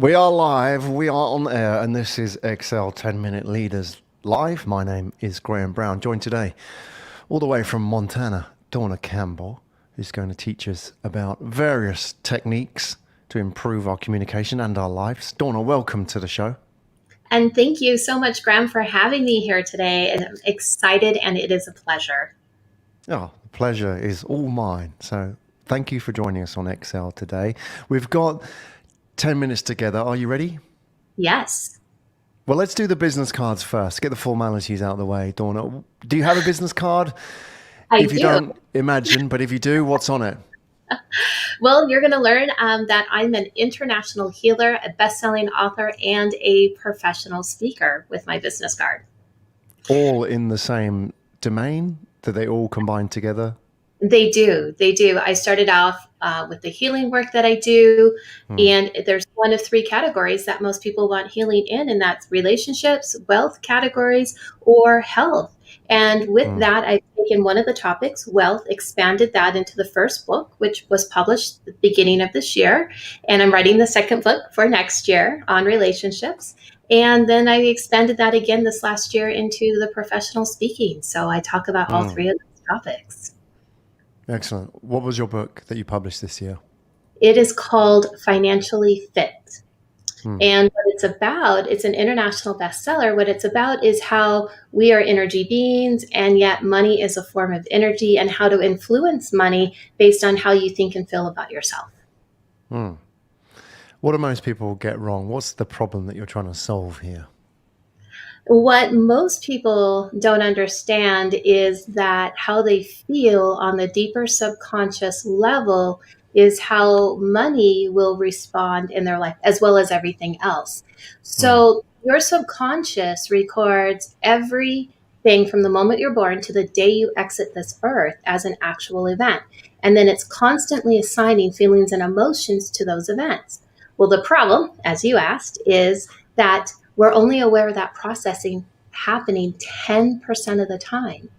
We are live, we are on air, and this is Excel 10-Minute Leaders Live. My name is Graham Brown, joined today all the way from Montana, Dawna Campbell, who's going to teach us about various techniques to improve our communication and our lives. Dawna, welcome to the show. And thank you so much, Graham, for having me here today. And I'm excited, and it is a pleasure. Oh, the pleasure is all mine. So thank you for joining us on Excel today. We've got 10 minutes together. Are you ready? Yes. Well, let's do the business cards first. Get the formalities out of the way. Dawna, do you have a business card? If you don't, imagine, but if you do, what's on it? Well, you're going to learn that I'm an international healer, a best-selling author, and a professional speaker with my business card. All in the same domain? Do they all combine together? They do. They do. I started off with the healing work that I do, and there's one of three categories that most people want healing in, and that's relationships, wealth categories, or health. And with that, I've taken one of the topics, wealth, expanded that into the first book, which was published at the beginning of this year. And I'm writing the second book for next year on relationships. And then I expanded that again this last year into the professional speaking. So I talk about all three of those topics. Excellent. What was your book that you published this year? It is called Financially Fit. And what it's about, it's an international bestseller. What it's about is how we are energy beings, and yet money is a form of energy, and how to influence money based on how you think and feel about yourself. What do most people get wrong? What's the problem that you're trying to solve here? What most people don't understand is that how they feel on the deeper subconscious level is how money will respond in their life, as well as everything else. So your subconscious records everything from the moment you're born to the day you exit this earth as an actual event. And then it's constantly assigning feelings and emotions to those events. Well, the problem, as you asked, is that we're only aware of that processing happening 10% of the time.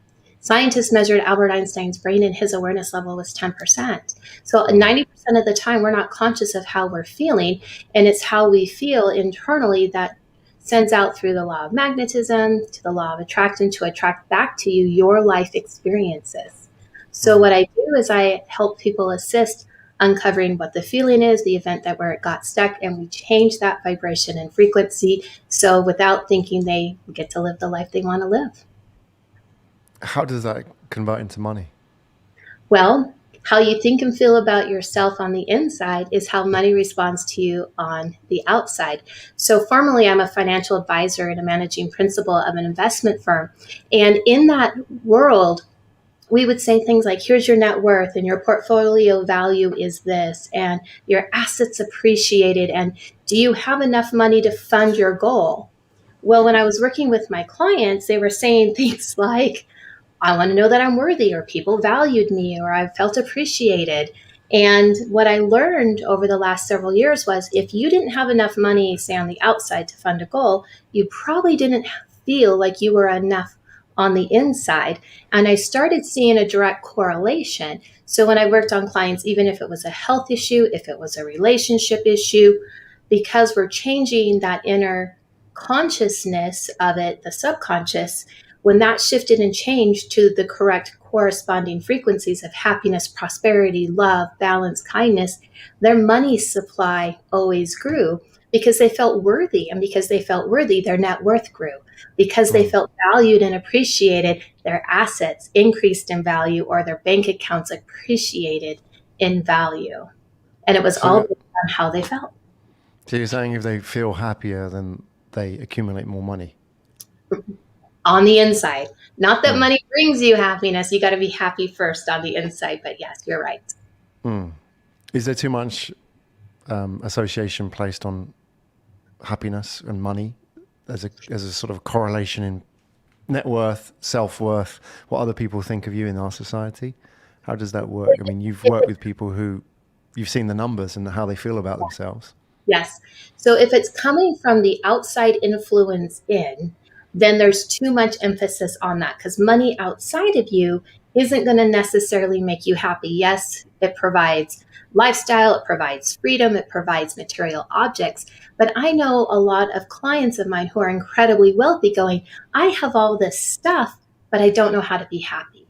Scientists measured Albert Einstein's brain, and his awareness level was 10%. So 90% of the time, we're not conscious of how we're feeling, and it's how we feel internally that sends out through the law of magnetism to the law of attraction to attract back to you your life experiences. So what I do is I help people assist uncovering what the feeling is, the event that where it got stuck, and we change that vibration and frequency so without thinking they get to live the life they want to live. How does that convert into money? Well, how you think and feel about yourself on the inside is how money responds to you on the outside. So formally, I'm a financial advisor and a managing principal of an investment firm. And in that world, we would say things like, here's your net worth and your portfolio value is this, and your assets appreciated, and do you have enough money to fund your goal? Well, when I was working with my clients, they were saying things like, I want to know that I'm worthy, or people valued me, or I felt appreciated. And what I learned over the last several years was if you didn't have enough money, say on the outside to fund a goal, you probably didn't feel like you were enough on the inside. And I started seeing a direct correlation. So when I worked on clients, even if it was a health issue, if it was a relationship issue, because we're changing that inner consciousness of it, the subconscious, when that shifted and changed to the correct corresponding frequencies of happiness, prosperity, love, balance, kindness, their money supply always grew because they felt worthy. And because they felt worthy, their net worth grew. Because they felt valued and appreciated, their assets increased in value, or their bank accounts appreciated in value. And it was all based on how they felt. So you're saying if they feel happier, then they accumulate more money? On the inside. Not that money brings you happiness. You got to be happy first on the inside. But yes, you're right. Is there too much association placed on happiness and money as a sort of correlation in net worth, self-worth, what other people think of you in our society? How does that work? I mean, you've worked with people who you've seen the numbers and how they feel about themselves. Yes. So if it's coming from the outside influence in, then there's too much emphasis on that, because money outside of you isn't going to necessarily make you happy. Yes, it provides lifestyle, it provides freedom, it provides material objects. But I know a lot of clients of mine who are incredibly wealthy going, I have all this stuff, but I don't know how to be happy.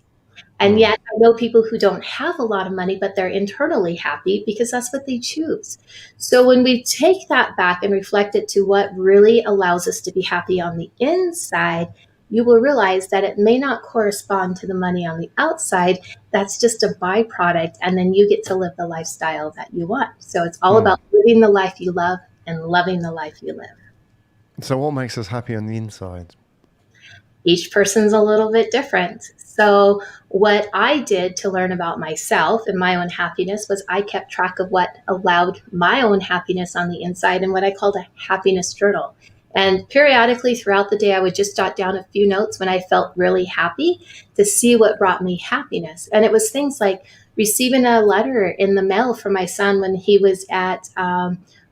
And yet I know people who don't have a lot of money, but they're internally happy because that's what they choose. So when we take that back and reflect it to what really allows us to be happy on the inside, you will realize that it may not correspond to the money on the outside. That's just a byproduct. And then you get to live the lifestyle that you want. So it's all about living the life you love and loving the life you live. So what makes us happy on the inside? Each person's a little bit different. So what I did to learn about myself and my own happiness was I kept track of what allowed my own happiness on the inside and what I called a happiness journal. And periodically throughout the day, I would just jot down a few notes when I felt really happy to see what brought me happiness. And it was things like receiving a letter in the mail from my son when he was at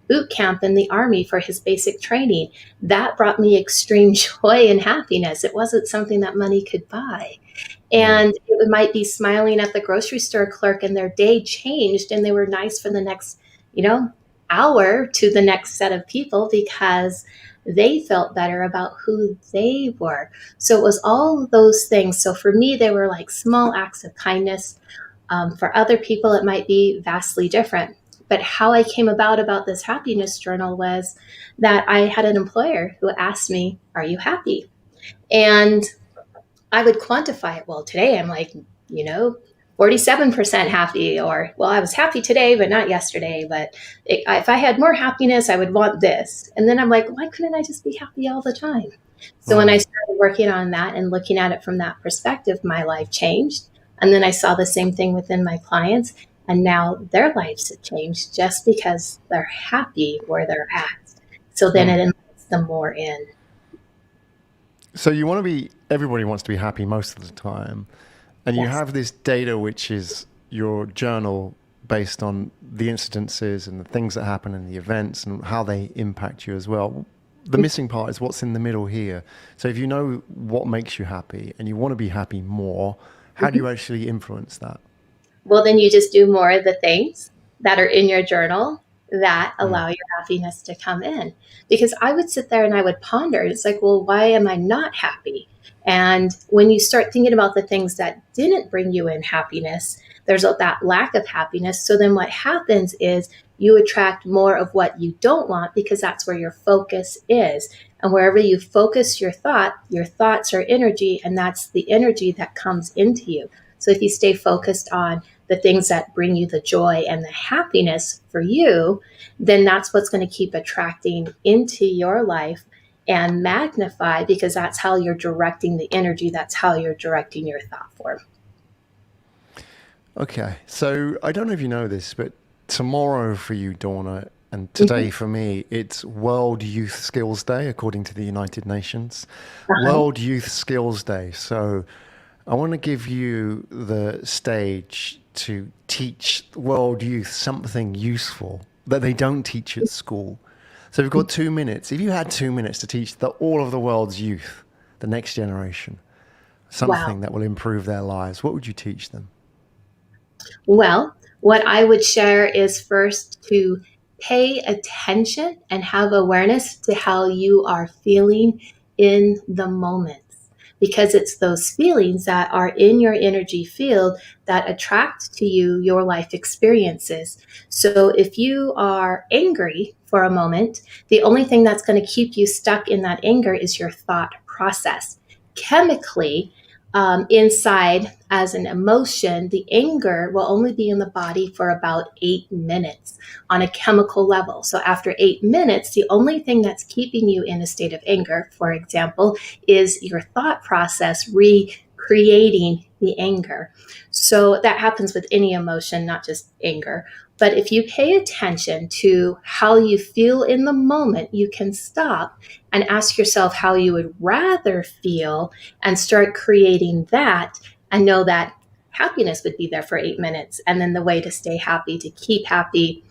boot camp in the Army for his basic training. That brought me extreme joy and happiness. It wasn't something that money could buy. And it might be smiling at the grocery store clerk and their day changed and they were nice for the next, hour to the next set of people because they felt better about who they were. So it was all those things. So for me, they were like small acts of kindness. For other people, it might be vastly different. But how I came about this happiness journal was that I had an employer who asked me, are you happy? And I would quantify it. Well, today I'm like, 47% happy, or, well, I was happy today, but not yesterday. But if I had more happiness, I would want this. And then I'm like, why couldn't I just be happy all the time? So when I started working on that and looking at it from that perspective, my life changed. And then I saw the same thing within my clients. And now their lives have changed just because they're happy where they're at. So then it invites them more in. So everybody wants to be happy most of the time. And you have this data, which is your journal based on the incidences and the things that happen and the events and how they impact you as well. The missing part is what's in the middle here. So if you know what makes you happy and you want to be happy more, how do you actually influence that? Well, then you just do more of the things that are in your journal that allow your happiness to come in. Because I would sit there and I would ponder. It's like, well, why am I not happy? And when you start thinking about the things that didn't bring you in happiness, there's that lack of happiness. So then what happens is you attract more of what you don't want because that's where your focus is. And wherever you focus your thoughts are energy, and that's the energy that comes into you. So if you stay focused on the things that bring you the joy and the happiness for you, then that's what's going to keep attracting into your life and magnify, because that's how you're directing the energy. That's how you're directing your thought form. Okay. So I don't know if you know this, but tomorrow for you, Dawna, and today for me, it's World Youth Skills Day, according to the United Nations. World Youth Skills Day. So I want to give you the stage to teach world youth something useful that they don't teach at school. So we've got 2 minutes. If you had 2 minutes to teach all of the world's youth, the next generation, something that will improve their lives, what would you teach them? Well, what I would share is first to pay attention and have awareness to how you are feeling in the moment. Because it's those feelings that are in your energy field that attract to you your life experiences. So if you are angry for a moment, the only thing that's going to keep you stuck in that anger is your thought process. Chemically, inside as an emotion, the anger will only be in the body for about 8 minutes on a chemical level. So after 8 minutes, the only thing that's keeping you in a state of anger, for example, is your thought process recreating the anger. So that happens with any emotion, not just anger. But if you pay attention to how you feel in the moment, you can stop and ask yourself how you would rather feel and start creating that, and know that happiness would be there for 8 minutes. And then the way to stay happy, to keep happy,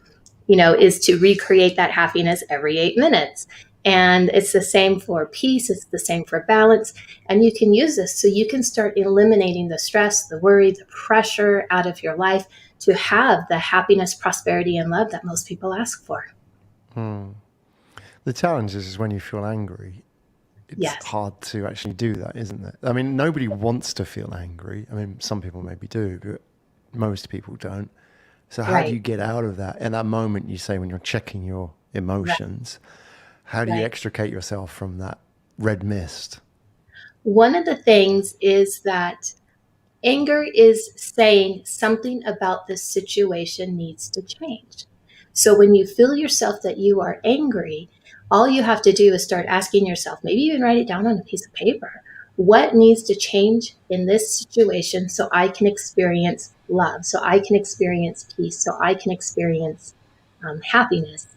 is to recreate that happiness every 8 minutes. And it's the same for peace. It's the same for balance. And you can use this so you can start eliminating the stress, the worry, the pressure out of your life, to have the happiness, prosperity, and love that most people ask for. The challenge is when you feel angry, it's Yes. hard to actually do that, isn't it? I mean, nobody wants to feel angry. I mean, some people maybe do, but most people don't. So how do you Right. get out of that? In that moment, you say, when you're checking your emotions, how do you Right. extricate yourself from that red mist? One of the things is that anger is saying something about this situation needs to change. So when you feel yourself that you are angry, all you have to do is start asking yourself, maybe even write it down on a piece of paper. What needs to change in this situation so I can experience love, so I can experience peace, so I can experience happiness?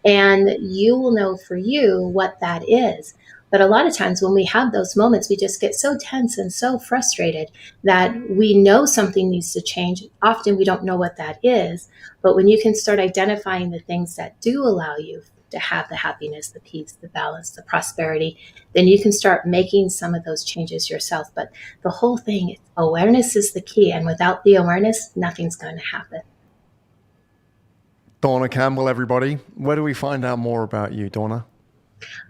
And you will know for you what that is. But a lot of times when we have those moments, we just get so tense and so frustrated that we know something needs to change. Often we don't know what that is. But when you can start identifying the things that do allow you to have the happiness, the peace, the balance, the prosperity, then you can start making some of those changes yourself. But the whole thing, awareness is the key. And without the awareness, nothing's going to happen. Dawna Campbell, everybody. Where do we find out more about you, Dawna?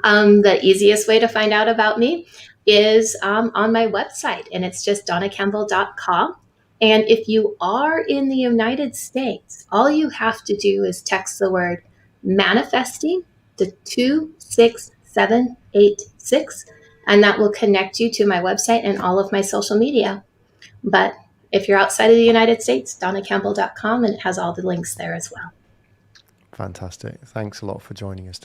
The easiest way to find out about me is on my website, and it's just dawnacampbell.com. And if you are in the United States, all you have to do is text the word manifesting to 26786, and that will connect you to my website and all of my social media. But if you're outside of the United States, dawnacampbell.com, and it has all the links there as well. Fantastic. Thanks a lot for joining us today.